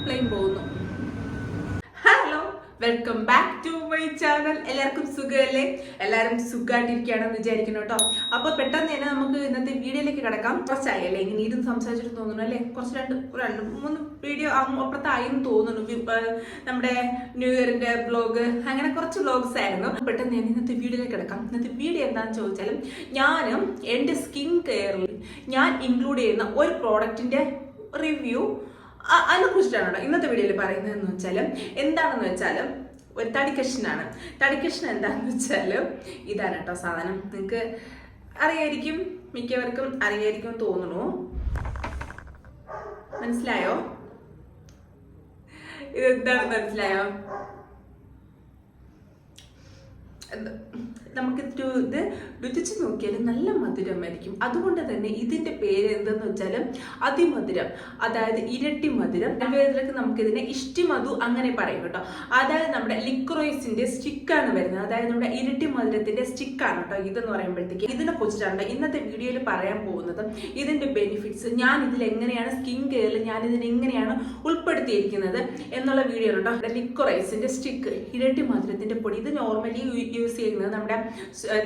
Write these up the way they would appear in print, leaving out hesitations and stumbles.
Plain പോകുന്നു. Hello, welcome back to my channel. എല്ലാവർക്കും സുഖമല്ലേ? എല്ലാവരും സുഖമായിട്ടിരിക്കുകയാണെന്ന് വിചാരിക്കുന്നു കേട്ടോ. അപ്പോൾ പെട്ടെന്ന് തന്നെ നമുക്ക് ഇന്നത്തെ വീഡിയോയിലേക്ക് കിടക്കാം. കുറച്ചായല്ലേ ഇങ്ങനെ ഇരുന്ന് സംസാരിച്ചിട്ട് തോന്നുന്നു അല്ലേ? കുറച്ച് രണ്ട് മൂന്ന് വീഡിയോ അപ്പുറത്തായെന്ന് തോന്നുന്നു. നമ്മുടെ ന്യൂ ഇയറിന്റെ വ്ലോഗ്, അങ്ങനെ കുറച്ച് വ്ലോഗ്സ് ആയിരുന്നു. പെട്ടെന്ന് ഞാൻ ഇന്നത്തെ വീഡിയോയിലേക്ക് കിടക്കാം. ഇന്നത്തെ വീഡിയോ എന്താണെന്ന് ചോദിച്ചാലും ഞാനും എൻ്റെ സ്കിൻ കെയറിൽ ഞാൻ ഇൻക്ലൂഡ് ചെയ്യുന്ന ഒരു പ്രോഡക്റ്റിന്റെ റിവ്യൂ അതിനെ കുറിച്ചിട്ടാണ് ഇന്നത്തെ വീഡിയോയിൽ പറയുന്നതെന്ന് വെച്ചാൽ എന്താണെന്ന് വെച്ചാൽ ഒരു തടിക്കഷ്ണാണ്. തടിക്കഷ്ണം എന്താണെന്ന് വെച്ചാൽ ഇതാണ് കേട്ടോ സാധനം. നിങ്ങൾക്ക് അറിയായിരിക്കും, മിക്കവർക്കും അറിയായിരിക്കും തോന്നുന്നു. മനസ്സിലായോ? ഇതെന്താണെന്ന് മനസ്സിലായോ? നമുക്ക് ഇത് രുചിച്ച് നോക്കിയാൽ നല്ല മധുരമായിരിക്കും. അതുകൊണ്ട് തന്നെ ഇതിന്റെ പേര് എന്തെന്ന് വെച്ചാൽ അതിമധുരം, അതായത് ഇരട്ടി മധുരം. ആയുർവേദത്തിലേക്ക് നമുക്ക് ഇതിനെ ഇഷ്ടിമധു അങ്ങനെ പറയും കേട്ടോ. അതായത് നമ്മുടെ ലിക്രോയിസിന്റെ സ്റ്റിക്കാണ് വരുന്നത്. അതായത് നമ്മുടെ ഇരട്ടി മധുരത്തിന്റെ സ്റ്റിക്കാണ് കേട്ടോ ഇതെന്ന് പറയുമ്പോഴത്തേക്ക്. ഇതിനെ കുറിച്ചിട്ടാണ് ഇന്നത്തെ വീഡിയോയിൽ പറയാൻ പോകുന്നത്. ഇതിന്റെ ബെനിഫിറ്റ്സ്, ഞാൻ ഇതിൽ എങ്ങനെയാണ് സ്കിൻ കെയറിൽ ഞാൻ ഇതിനെ എങ്ങനെയാണ് ഉൾപ്പെടുത്തിയിരിക്കുന്നത് എന്നുള്ള വീഡിയോ കേട്ടോ. ലിക്രോയിസിന്റെ സ്റ്റിക്ക്, ഇരട്ടി മധുരത്തിന്റെ പൊടി. ഇത് നോർമലി യൂസ് ചെയ്യുന്നത്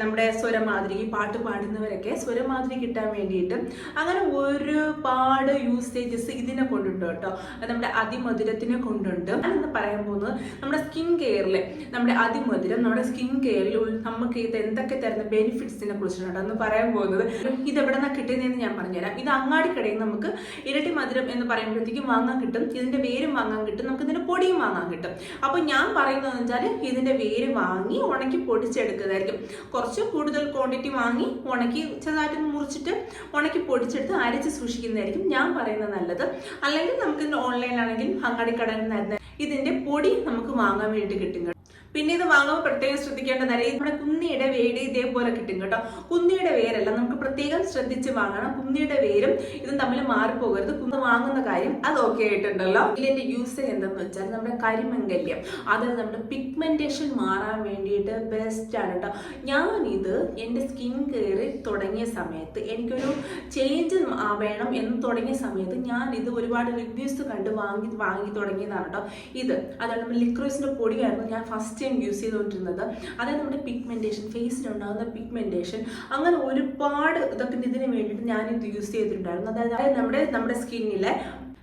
നമ്മുടെ സ്വരമാതിരി, പാട്ട് പാടുന്നവരൊക്കെ സ്വരമാതിരി കിട്ടാൻ വേണ്ടിയിട്ട് അങ്ങനെ ഒരുപാട് യൂസേജസ് ഇതിനെ കൊണ്ടുണ്ട് കേട്ടോ. നമ്മുടെ അതിമധുരത്തിനെ കൊണ്ടുണ്ട്. ഞാനിന്ന് പറയാൻ പോകുന്നത് നമ്മുടെ സ്കിൻ കെയറിൽ നമ്മുടെ അതിമധുരം നമ്മുടെ സ്കിൻ കെയറിൽ നമുക്ക് ഇത് എന്തൊക്കെ തരുന്ന ബെനിഫിറ്റ്സിനെ കുറിച്ചാണ് അന്ന് പറയാൻ പോകുന്നത്. ഇത് എവിടെ നിന്നാണ് കിട്ടുന്നതെന്ന് ഞാൻ പറഞ്ഞുതരാം. ഇത് അങ്ങാടിക്കടയിൽ നമുക്ക് ഇരട്ടി മധുരം എന്ന് പറയുമ്പോഴത്തേക്കും വാങ്ങാൻ കിട്ടും. ഇതിന്റെ വേരും വാങ്ങാൻ കിട്ടും, നമുക്ക് ഇതിന്റെ പൊടിയും വാങ്ങാൻ കിട്ടും. അപ്പൊ ഞാൻ പറയുന്നതെന്ന് വെച്ചാൽ ഇതിന്റെ വേര് വാങ്ങി ഉണക്കി പൊടിച്ചെടുക്കുന്നതായിരിക്കും. കുറച്ച് കൂടുതൽ ക്വാണ്ടിറ്റി വാങ്ങി ഉണക്കി ചെറുതായിട്ട് മുറിച്ചിട്ട് ഉണക്കി പൊടിച്ചെടുത്ത് അരച്ച് സൂക്ഷിക്കുന്നതായിരിക്കും ഞാൻ പറയുന്നത് നല്ലത്. അല്ലെങ്കിൽ നമുക്ക് ഓൺലൈനിലാണെങ്കിൽ അങ്ങാടിക്കടയിൽ നിന്ന് ഇതിന്റെ പൊടി നമുക്ക് വാങ്ങാൻ വേണ്ടി കിട്ടും. പിന്നെ ഇത് വാങ്ങുമ്പോൾ പ്രത്യേകം ശ്രദ്ധിക്കേണ്ടതല്ല, നമ്മുടെ കുന്നിയുടെ വേര് ഇതേപോലെ കിട്ടും കേട്ടോ. കുന്നിയുടെ വേരല്ല, നമുക്ക് പ്രത്യേകം ശ്രദ്ധിച്ച് വാങ്ങണം. കുന്നിയുടെ വേരും ഇതും തമ്മിൽ മാറിപ്പോകരുത്. കുന്ന് വാങ്ങുന്ന കാര്യം അത് ഓക്കെ ആയിട്ടുണ്ടല്ലോ. ഇതിന്റെ യൂസ് എന്തെന്ന് വെച്ചാൽ നമ്മുടെ കരിമംഗല്യം, അതായത് നമ്മുടെ പിഗ്മെന്റേഷൻ മാറാൻ വേണ്ടിയിട്ട് ബെസ്റ്റ് ആണ് കേട്ടോ. ഞാനിത് എൻ്റെ സ്കിൻ കെയറിൽ തുടങ്ങിയ സമയത്ത് എനിക്കൊരു ചേഞ്ച് വേണം എന്ന് തുടങ്ങിയ സമയത്ത് ഞാൻ ഇത് ഒരുപാട് റിവ്യൂസ് കണ്ട് വാങ്ങി തുടങ്ങിയതാണ് കേട്ടോ. ഇത് അതാണ് നമ്മുടെ ലിക്രോസിന്റെ പൊടിയായിരുന്നു ഞാൻ ഫസ്റ്റ് യൂസ് ചെയ്തുകൊണ്ടിരുന്നത്. അതായത് നമ്മുടെ പിഗ്മെന്റേഷൻ, ഫേസിലുണ്ടാകുന്ന പിഗ്മെന്റേഷൻ, അങ്ങനെ ഒരുപാട് ഇതൊക്കെ ഇതിന് വേണ്ടിയിട്ട് ഞാൻ ഇത് യൂസ് ചെയ്തിട്ടുണ്ടായിരുന്നു. അതായത് നമ്മുടെ സ്കിന്നിലെ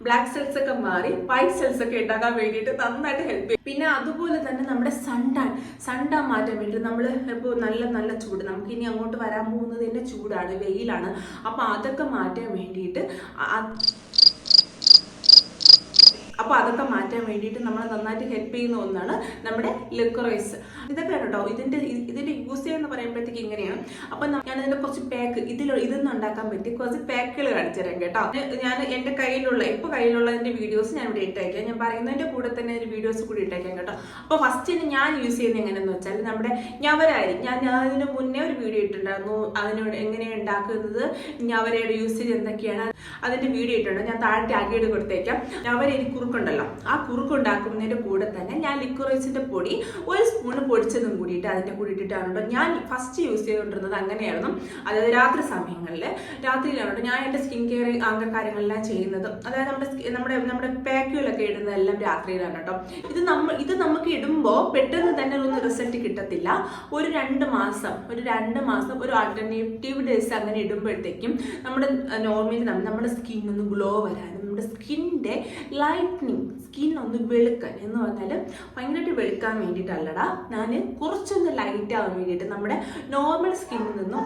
ബ്ലാക്ക് സെൽസ് ഒക്കെ മാറി വൈറ്റ് സെൽസ് ഒക്കെ ഉണ്ടാക്കാൻ വേണ്ടിയിട്ട് നന്നായിട്ട് ഹെൽപ്പ് ചെയ്യും. പിന്നെ അതുപോലെ തന്നെ നമ്മുടെ സൺടാൻ മാറ്റാൻ വേണ്ടി നമ്മൾ ഇപ്പോൾ നല്ല ചൂട്, നമുക്ക് ഇനി അങ്ങോട്ട് വരാൻ പോകുന്നത് തന്നെ ചൂടാണ്, വെയിലാണ്. അപ്പം അതൊക്കെ മാറ്റാൻ വേണ്ടിയിട്ട് നമ്മൾ നന്നായിട്ട് ഹെൽപ്പ് ചെയ്യുന്ന ഒന്നാണ് നമ്മുടെ ലിക്രോയിസ്. ഇതൊക്കെ കേട്ടോ ഇതിന്റെ യൂസ് ചെയ്യുന്ന പറയുമ്പോഴത്തേക്ക് ഇങ്ങനെയാണ്. അപ്പൊ ഞാൻ ഇതിന്റെ കുറച്ച് പാക്ക് ഇതൊന്നും ഉണ്ടാക്കാൻ പറ്റി കുറച്ച് പാക്കുകൾ കാണിച്ചു തരാം കേട്ടോ. ഞാൻ എന്റെ കയ്യിലുള്ള ഇതിന്റെ വീഡിയോസ് ഞാൻ ഇവിടെ ഇട്ടേക്കാം. ഞാൻ പറയുന്നതിന്റെ കൂടെ തന്നെ ഒരു വീഡിയോസ് കൂടി ഇട്ടേക്കാം കേട്ടോ. അപ്പൊ ഫസ്റ്റ് ഞാൻ യൂസ് ചെയ്യുന്നത് എങ്ങനെയെന്ന് വെച്ചാൽ നമ്മുടെ ഞവരാരി, ഞാൻ അതിന് മുന്നേ ഒരു വീഡിയോ ഇട്ടിട്ടുണ്ടായിരുന്നു. അതിനോട് എങ്ങനെയാണ് ഉണ്ടാക്കുന്നത്, ഞവരയുടെ യൂസേജ് എന്തൊക്കെയാണ്, അതിന്റെ വീഡിയോ ഇട്ടുണ്ട്. ഞാൻ താഴെ ടാഗ് കൊടുത്തേക്കാം. ഞവരരി കുറുക്കുണ്ടല്ലോ, ആ കുറുക്കുണ്ടാക്കുന്നതിന്റെ കൂടെ തന്നെ ഞാൻ ലിക്രോയിസിന്റെ പൊടി ഒരു സ്പൂണ് പൊടിച്ചതും കൂടിയിട്ട് അതിന്റെ കൂടി ഇട്ടിട്ടാണല്ലോ ഞാൻ ഫസ്റ്റ് യൂസ് ചെയ്തുകൊണ്ടിരുന്നത്. അങ്ങനെയായിരുന്നു. അതായത് രാത്രിയിലാണ് ഞാൻ എൻ്റെ സ്കിൻ കെയർ കാര്യങ്ങളെല്ലാം ചെയ്യുന്നത്. അതായത് നമ്മുടെ പാക്കുകളൊക്കെ ഇടുന്നതെല്ലാം രാത്രിയിലാണ് കേട്ടോ. ഇത് നമുക്ക് ഇടുമ്പോൾ പെട്ടെന്ന് തന്നെ ഒന്നും റിസൾട്ട് കിട്ടത്തില്ല. ഒരു 2 മാസം ഒരു ആൾട്ടർനേറ്റീവ് ഡേയ്സ് അങ്ങനെ ഇടുമ്പോഴത്തേക്കും നമ്മുടെ നോർമലി നമ്മുടെ സ്കിന്നൊന്ന് ഗ്ലോ വരാനും നമ്മുടെ സ്കിന്നിന്റെ ലൈറ്റനിങ്, സ്കിന്നൊന്ന് വെളുക്കാൻ എന്ന് പറഞ്ഞാൽ ഭയങ്കരമായിട്ട് വെളുക്കാൻ വേണ്ടിയിട്ടല്ലടാ, ഞാൻ കുറച്ചൊന്ന് ലൈറ്റ് ആവാൻ വേണ്ടിയിട്ട് നമ്മുടെ നോർമൽ സ്കിന്നിൽ നിന്നും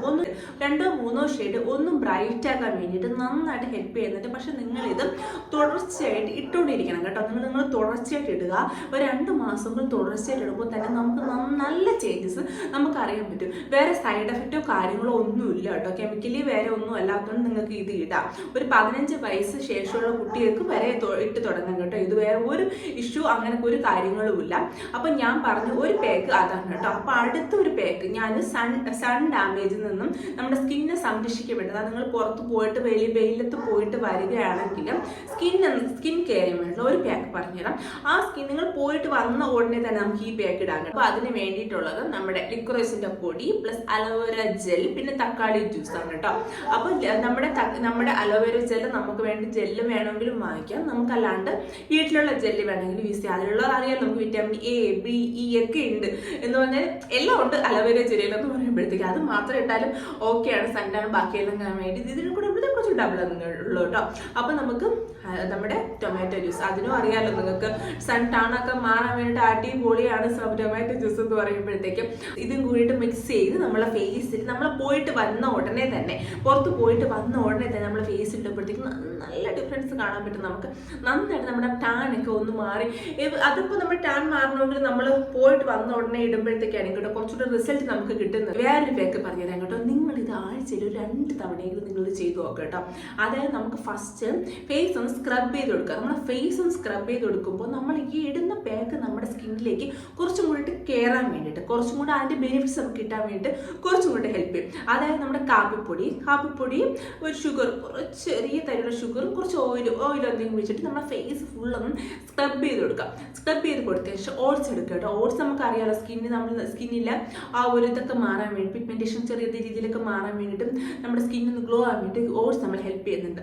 2-3 ഷെയ്ഡ് ഒന്നും ബ്രൈറ്റ് ആക്കാൻ വേണ്ടിയിട്ട് നന്നായിട്ട് ഹെൽപ്പ് ചെയ്യുന്നുണ്ട്. പക്ഷെ നിങ്ങളിത് തുടർച്ചയായിട്ട് ഇട്ടുകൊണ്ടിരിക്കണം കേട്ടോ. നിങ്ങൾ തുടർച്ചയായിട്ട് ഇടുക. ഒരു 2 മാസങ്ങൾ തുടർച്ചയായിട്ട് ഇടുമ്പോൾ തന്നെ നമുക്ക് നല്ല ചേഞ്ചസ് നമുക്ക് അറിയാൻ പറ്റും. വേറെ സൈഡ് എഫക്റ്റോ കാര്യങ്ങളോ ഒന്നുമില്ല കേട്ടോ. കെമിക്കലി വേറെ ഒന്നും അല്ലാത്തതുകൊണ്ട് നിങ്ങൾക്ക് ഇത് ഇടാം. ഒരു 15 വയസ്സ് ശേഷമുള്ള കുട്ടികൾക്ക് വരെ ഇട്ട് തുടങ്ങാം കേട്ടോ. ഇത് വേറെ ഒരു ഇഷ്യൂ അങ്ങനെ ഒരു കാര്യങ്ങളുമില്ല. അപ്പൊ ഞാൻ പറഞ്ഞ ഒരു പാക്ക് അതാണ് കേട്ടോ. അപ്പൊ അടുത്ത ഒരു പാക്ക് ഞാൻ സൺ ഡാമേജിൽ നിന്നും നമ്മുടെ സ്കിന്നെ സംരക്ഷിക്കാൻ വേണ്ടത്, നിങ്ങൾ പുറത്ത് പോയിട്ട് വെയിലത്ത് പോയിട്ട് വരികയാണെങ്കിൽ സ്കിൻ കെയർ ചെയ്യാൻ വേണ്ടിയിട്ടുള്ള ഒരു പാക്ക് പറഞ്ഞുതരാം. ആ സ്കിൻ നിങ്ങൾ പോയിട്ട് വന്ന ഉടനെ തന്നെ നമുക്ക് ഈ പാക്ക് ഇടാൻ. അപ്പൊ അതിന് വേണ്ടിയിട്ടുള്ളത് നമ്മുടെ ലിക്വറൈസിന്റെ പൊടി പ്ലസ് അലോവേര ജെൽ പിന്നെ തക്കാളി ജ്യൂസ് ആണ് കേട്ടോ. അപ്പൊ നമ്മുടെ അലോവേര ജെൽ നമുക്ക് വേണ്ടി ജെല്ല് വേണമെങ്കിലും വാങ്ങിക്കാം, നമുക്കല്ലാണ്ട് വീട്ടിലുള്ള ജെല്ല് വേണമെങ്കിലും യൂസ് ചെയ്യാം. അതിലുള്ള അറിയാം നമുക്ക് വിറ്റാമിൻ എ ബി ഇ ഒക്കെ ഉണ്ട് എന്ന് പറഞ്ഞാൽ എല്ലാം ഉണ്ട് അലോവേര ജെല്ലിൽ എന്ന് പറയുമ്പോഴത്തേക്ക്. അത് മാത്രം ഇട്ടാലും ഓക്കെയാണ്, സണ്ടാണ് ബാക്കിയെല്ലാം കാണാൻ വേണ്ടി. ഇതിന് കൂടെ കുറച്ച് ഡബിൾ ഉള്ളൂ കേട്ടോ. അപ്പൊ നമുക്ക് നമ്മുടെ ടൊമാറ്റോ ജ്യൂസ്, അതിനും അറിയാമല്ലോ നിങ്ങൾക്ക് സൺ ടാണൊക്കെ മാറാൻ വേണ്ടിയിട്ട് അടിപൊളിയാണ് ടൊമാറ്റോ ജ്യൂസ് എന്ന് പറയുമ്പോഴത്തേക്കും. ഇതും കൂടിയിട്ട് മിക്സ് ചെയ്ത് നമ്മളെ ഫേസിൽ നമ്മൾ പോയിട്ട് വന്ന ഉടനെ തന്നെ, പുറത്ത് പോയിട്ട് വന്ന ഉടനെ തന്നെ നമ്മൾ ഫേസ് ഇട്ടപ്പോഴത്തേക്കും നല്ല ഡിഫറൻസ് കാണാൻ പറ്റും. നമുക്ക് നന്നായിട്ട് നമ്മുടെ ടാനൊക്കെ ഒന്ന് മാറി. അതിപ്പോൾ നമ്മൾ ടാൻ മാറണമെങ്കിൽ നമ്മൾ പോയിട്ട് വന്ന ഉടനെ ഇടുമ്പോഴത്തേക്കാണ് കേട്ടോ കുറച്ചുകൂടെ റിസൾട്ട് നമുക്ക് കിട്ടുന്നത്. വേറൊരു പേക്ക് പറഞ്ഞുതരാം കേട്ടോ. നിങ്ങൾ ഇത് ആഴ്ചയിൽ 2 തവണയെങ്കിലും നിങ്ങൾ ചെയ്തു നോക്കുക കേട്ടോ. അതായത് നമുക്ക് ഫസ്റ്റ് ഫേസ് ഒന്ന് സ്ക്രബ് ചെയ്ത് കൊടുക്കുക. നമ്മൾ ഫേസ് ഒന്ന് സ്ക്രബ് ചെയ്ത് കൊടുക്കുമ്പോൾ നമ്മൾ ഈ ഇടുന്ന പാക്ക് നമ്മുടെ സ്കിന്നിലേക്ക് കുറച്ചും കൂടി കയറാൻ വേണ്ടിയിട്ട്, കുറച്ചും കൂടി അതിൻ്റെ ബെനിഫിറ്റ്സ് നമുക്ക് കിട്ടാൻ വേണ്ടിയിട്ട് കുറച്ചും കൂടി ഹെൽപ്പ് ചെയ്യും. അതായത് നമ്മുടെ കാപ്പിപ്പൊടിയും ഒരു ഷുഗർ, കുറച്ച് ചെറിയ തരിയുള്ള ഷുഗറും കുറച്ച് ഓയിൽ എന്തെങ്കിലും വെച്ചിട്ട് നമ്മുടെ ഫേസ് ഫുള്ളൊന്ന് സ്ക്രബ് ചെയ്ത് കൊടുക്കുക. സ്ക്രബ് ചെയ്ത് കൊടുത്തതിന് ശേഷം ഓട്സ് എടുക്കുക കേട്ടോ. ഓട്സ് നമുക്ക് അറിയാമല്ലോ സ്കിന്നിലെ ആ ഒരു ഇതൊക്കെ മാറാൻ വേണ്ടി, പിഗ്മെന്റേഷൻ ചെറിയ രീതിയിലൊക്കെ മാറാൻ വേണ്ടിയിട്ടും നമ്മുടെ സ്കിന്നൊന്ന് ഗ്ലോ ആവാൻ വേണ്ടി ഓട്സ് നമ്മൾ ഹെൽപ്പ് ചെയ്യുന്നുണ്ട്.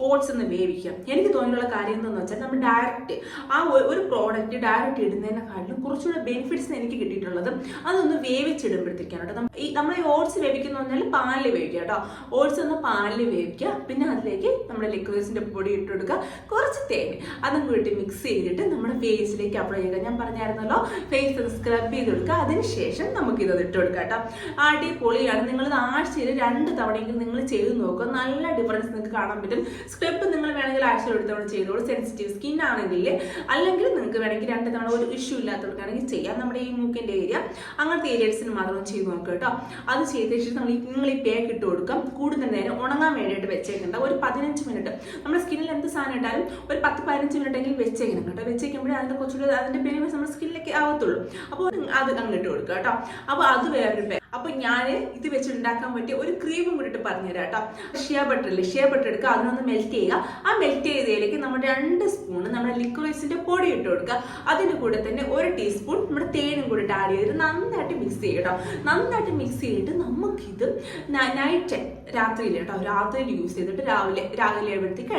ഓട്സ് ഒന്ന് വേവിക്കുക. എനിക്ക് തോന്നിയുള്ള കാര്യം എന്താണെന്ന് വെച്ചാൽ നമ്മൾ ഡയറക്റ്റ് ആ ഒരു പ്രോഡക്റ്റ് ഡയറക്റ്റ് ഇടുന്നതിനെക്കാളും കുറച്ചുകൂടെ ബെനിഫിറ്റ്സ് എനിക്ക് കിട്ടിയിട്ടുള്ളത് അതൊന്ന് വേവിച്ചിടുമ്പോഴത്തേക്കാണ് കേട്ടോ. നമ്മൾ ഈ ഓട്സ് വേവിക്കുന്ന പറഞ്ഞാൽ പാലിൽ വേവിക്കുക കേട്ടോ. ഓട്സ് ഒന്ന് പാലിൽ വേവിക്കുക. പിന്നെ അതിലേക്ക് നമ്മുടെ ലിക്വിഡ്സിന്റെ പൊടി ഇട്ട് കൊടുക്കുക, കുറച്ച് തേങ്ങ അതും കൂടി മിക്സ് ചെയ്തിട്ട് നമ്മുടെ ഫേസിലേക്ക് അപ്ലൈ ചെയ്യുക. ഞാൻ പറഞ്ഞായിരുന്നല്ലോ ഫേസ് ഒന്ന് സ്ക്രബ് ചെയ്ത് കൊടുക്കുക. അതിനുശേഷം നമുക്കിത് ഇട്ട് കൊടുക്കാം കേട്ടോ. അടിപൊളിയാണ്. നിങ്ങൾ ആഴ്ചയിൽ 2 തവണയെങ്കിലും നിങ്ങൾ ചെയ്ത് നോക്കുക. നല്ല ഡിഫറൻസ് നിങ്ങൾക്ക് കാണാൻ പറ്റും. സ്ക്രബ് നിങ്ങൾ വേണമെങ്കിൽ ആഴ്ചയിൽ 1 തവണ ചെയ്തോളൂ, സെൻസിറ്റീവ് സ്കിൻ ആണെങ്കിൽ. അല്ലെങ്കിൽ നിങ്ങൾക്ക് വേണമെങ്കിൽ 2 തവണ ഒരു ഇഷ്യൂ ഇല്ലാത്തവർക്കാണെങ്കിൽ ചെയ്യാം. നമ്മുടെ ഈ മൂക്കിന്റെ ഏരിയ അങ്ങനത്തെ ഏരിയസിന് മാത്രം ചെയ്ത് നോക്കുക കേട്ടോ. അത് ചെയ്ത ശേഷം നിങ്ങൾ ഈ പാക്ക് ഇട്ട് കൊടുക്കാം. കൂടുതൽ നേരം ഉണങ്ങാൻ വേണ്ടിയിട്ട് വെച്ചേക്കണ്ട. ഒരു 15 മിനിറ്റ് നമ്മുടെ സ്കിന്നിൽ എന്ത് സാധനം ഇട്ടാലും ഒരു 10-15 മിനിറ്റ് എങ്കിലും വെച്ചേക്കണം കേട്ടോ. വെച്ചേക്കുമ്പോഴേ അതിന്റെ കുറച്ചുകൂടി അതിന്റെ ബെനിഫിറ്റ്സ് നമ്മുടെ സ്കിന്നിലേക്ക് ആവത്തുള്ളൂ. അപ്പോൾ അത് അങ്ങോട്ട് കൊടുക്കുക കേട്ടോ. അപ്പോൾ അത് വേറൊരു പാക്ക്. അപ്പൊ ഞാൻ ഇത് വെച്ച് ഉണ്ടാക്കാൻ പറ്റിയ ഒരു ക്രീമും കൂടിയിട്ട് പറഞ്ഞുതരാം കേട്ടോ. ഷിയ ബട്ടർ എടുക്കുക, അതിനൊന്ന് മെൽറ്റ് ചെയ്യുക. ആ മെൽറ്റ് ചെയ്തതിലേക്ക് നമ്മൾ 2 സ്പൂൺ നമ്മുടെ ലിക്വിഡ്സിന്റെ പൊടി ഇട്ട് കൊടുക്കുക. അതിന് കൂടെ തന്നെ 1 ടീസ്പൂൺ നമ്മുടെ തേനും കൂടി ആഡ് ചെയ്തിട്ട് നന്നായിട്ട് മിക്സ് ചെയ്യുക കേട്ടോ. നന്നായിട്ട് മിക്സ് ചെയ്തിട്ട് നമുക്കിത് നൈറ്റ് രാത്രിയിൽ കേട്ടോ, രാത്രിയിൽ യൂസ് ചെയ്തിട്ട് രാവിലെ ആകുമ്പോഴത്തേക്ക്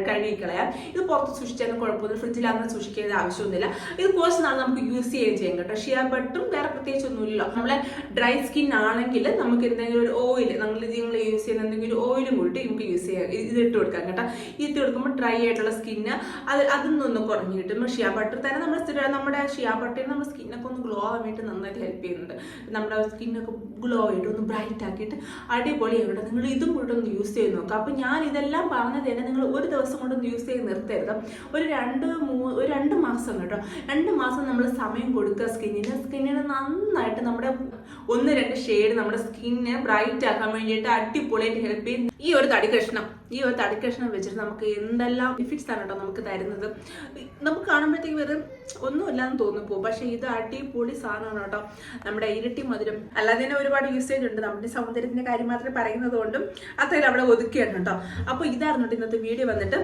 കഴുകി കളയാം. ഇത് പുറത്ത് സൂക്ഷിച്ചാലും കുഴപ്പമൊന്നും, ഫ്രിഡ്ജിൽ അങ്ങനെ സൂക്ഷിക്കേണ്ട ആവശ്യമൊന്നുമില്ല. ഇത് കുറച്ച് നാൾ നമുക്ക് യൂസ് ചെയ്യുകയും ചെയ്യാം കേട്ടോ. ഷിയ ബട്ടറും വേറെ പ്രത്യേകിച്ച് ഒന്നുമില്ലല്ലോ. നമ്മളെ ഡ്രൈ സ്കിൻ ആണെങ്കിൽ നമുക്ക് എന്തെങ്കിലും ഒരു ഓയിൽ, നിങ്ങൾ യൂസ് ചെയ്യുന്ന എന്തെങ്കിലും ഓയിലും കൂടി നമുക്ക് യൂസ് ചെയ്യാം. ഇത് ഇട്ട് കൊടുക്കാം കേട്ടോ. ഇട്ട് കൊടുക്കുമ്പോൾ ഡ്രൈ ആയിട്ടുള്ള സ്കിന്ന് അതൊന്നും കുറഞ്ഞു കിട്ടും. ഷിയ ബട്ടർ തന്നെ നമ്മുടെ ഷിയ ബട്ടറിന് നമ്മുടെ സ്കിന്നൊക്കെ ഒന്ന് ഗ്ലോ ആവാൻ വേണ്ടി നന്നായിട്ട് ഹെൽപ്പ് ചെയ്യുന്നുണ്ട്. നമ്മുടെ സ്കിന്നൊക്കെ ഗ്ലോ ആയിട്ട് ഒന്ന് ബ്രൈറ്റ് ആക്കിയിട്ട് അടിപൊളിയായിട്ട് നിങ്ങൾ ഇതും കൂടെ ഒന്ന് യൂസ് ചെയ്ത് നോക്കാം. അപ്പോൾ ഞാൻ ഇതെല്ലാം പറഞ്ഞത് തന്നെ നിങ്ങൾ ഒരു ദിവസം കൊണ്ടൊന്ന് യൂസ് ചെയ്ത് നിർത്തരുത്. ഒരു 2 മാസം കേട്ടോ. 2 മാസം നമ്മൾ സമയം കൊടുക്കുക സ്കിന്നിന് നന്നായിട്ട് നമ്മുടെ 1-2 ഷെയ്ഡ് നമ്മുടെ സ്കിന്നെ ബ്രൈറ്റ് ആക്കാൻ വേണ്ടിയിട്ട് അടിപൊളിയായിട്ട് ഹെൽപ്പ് ചെയ്യും. ഈ ഒരു തടി കഷ്ണം വെച്ചിട്ട് നമുക്ക് എന്തെല്ലാം ബെനിഫിറ്റ്സ് ആണ് കേട്ടോ നമുക്ക് തരുന്നത്. നമുക്ക് കാണുമ്പോഴത്തേക്ക് വേറെ ഒന്നുമില്ലാന്ന് തോന്നിപ്പോ, പക്ഷെ ഇത് അടിപൊളി സാധനമാണ് കേട്ടോ. നമ്മുടെ ഇരട്ടി മധുരം അല്ലാതെ ഒരുപാട് യൂസേജ് ഉണ്ട്. നമ്മുടെ സൗന്ദര്യത്തിന്റെ കാര്യം മാത്രമേ പറയുന്നത് കൊണ്ടും അത്രയും അവിടെ ഒതുക്കിയാണ് കേട്ടോ. അപ്പോൾ ഇതായിരുന്നു കേട്ടോ ഇന്നത്തെ വീഡിയോ. വന്നിട്ട്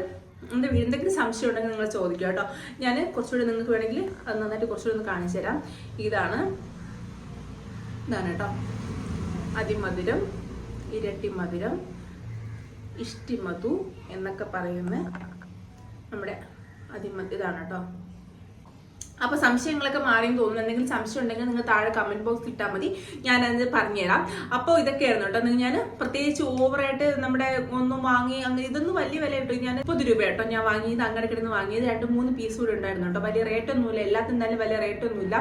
എന്തെങ്കിലും സംശയം ഉണ്ടെങ്കിൽ നിങ്ങൾ ചോദിക്കുക കേട്ടോ. ഞാൻ കുറച്ചുകൂടി നിങ്ങൾക്ക് വേണമെങ്കിൽ അത് നന്നായിട്ട് കുറച്ചുകൂടി ഒന്ന് കാണിച്ചു തരാം. ഇതാണ് കേട്ടോ അതിമധുരം, ഇരട്ടി മധുരം, ഇഷ്ടിമധു എന്നൊക്കെ പറയുന്ന നമ്മുടെ ഇതാണ് കേട്ടോ. അപ്പൊ സംശയങ്ങളൊക്കെ മാറിയെന്ന് തോന്നുന്നു. എന്തെങ്കിലും സംശയം ഉണ്ടെങ്കിൽ നിങ്ങൾ താഴെ കമന്റ് ബോക്സിൽ ഇട്ടാൽ മതി, ഞാനത് പറഞ്ഞുതരാം. അപ്പോൾ ഇതൊക്കെയായിരുന്നു കേട്ടോ. ഞാൻ പ്രത്യേകിച്ച് ഓവറായിട്ട് നമ്മുടെ ഒന്നും വാങ്ങി അങ്ങനെ ഇതൊന്നും വലിയ വില കിട്ടും. ഞാൻ 30 രൂപ കേട്ടോ ഞാൻ വാങ്ങിയത്. അങ്ങനെ കിടന്ന് വാങ്ങിയത് 2-3 പീസ് കൂടെ ഉണ്ടായിരുന്നു കേട്ടോ. വലിയ റേറ്റൊന്നുമില്ല, എല്ലാത്തിനും തന്നെ വലിയ റേറ്റൊന്നുമില്ല.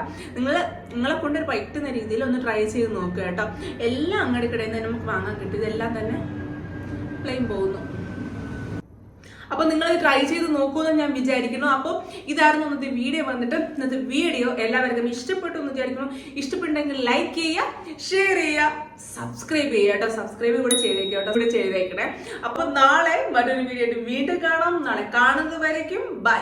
നിങ്ങളെ കൊണ്ട് പറ്റുന്ന രീതിയിൽ ഒന്ന് ട്രൈ ചെയ്ത് നോക്കുക കേട്ടോ. എല്ലാം അങ്ങോട്ട് കിടന്ന് നമുക്ക് വാങ്ങാൻ കിട്ടും. ഇതെല്ലാം തന്നെ പ്ലെയിൻ പോകുന്നു. അപ്പൊ നിങ്ങൾ ട്രൈ ചെയ്ത് നോക്കുമെന്ന് ഞാൻ വിചാരിക്കുന്നു. അപ്പോൾ ഇതായിരുന്നു ഇന്നത്തെ വീഡിയോ. വന്നിട്ട് ഇന്നത്തെ വീഡിയോ എല്ലാവർക്കും ഇഷ്ടപ്പെട്ടു എന്ന് വിചാരിക്കുന്നു. ഇഷ്ടപ്പെട്ടെങ്കിൽ ലൈക്ക് ചെയ്യുക, ഷെയർ ചെയ്യുക, സബ്സ്ക്രൈബ് ചെയ്യുക കേട്ടോ. സബ്സ്ക്രൈബ് കൂടെ ചെയ്തേക്കണേ. അപ്പൊ നാളെ മറ്റൊരു വീഡിയോ ആയിട്ട് വീണ്ടും കാണാം. നാളെ കാണുന്നത് വരയ്ക്കും ബൈ.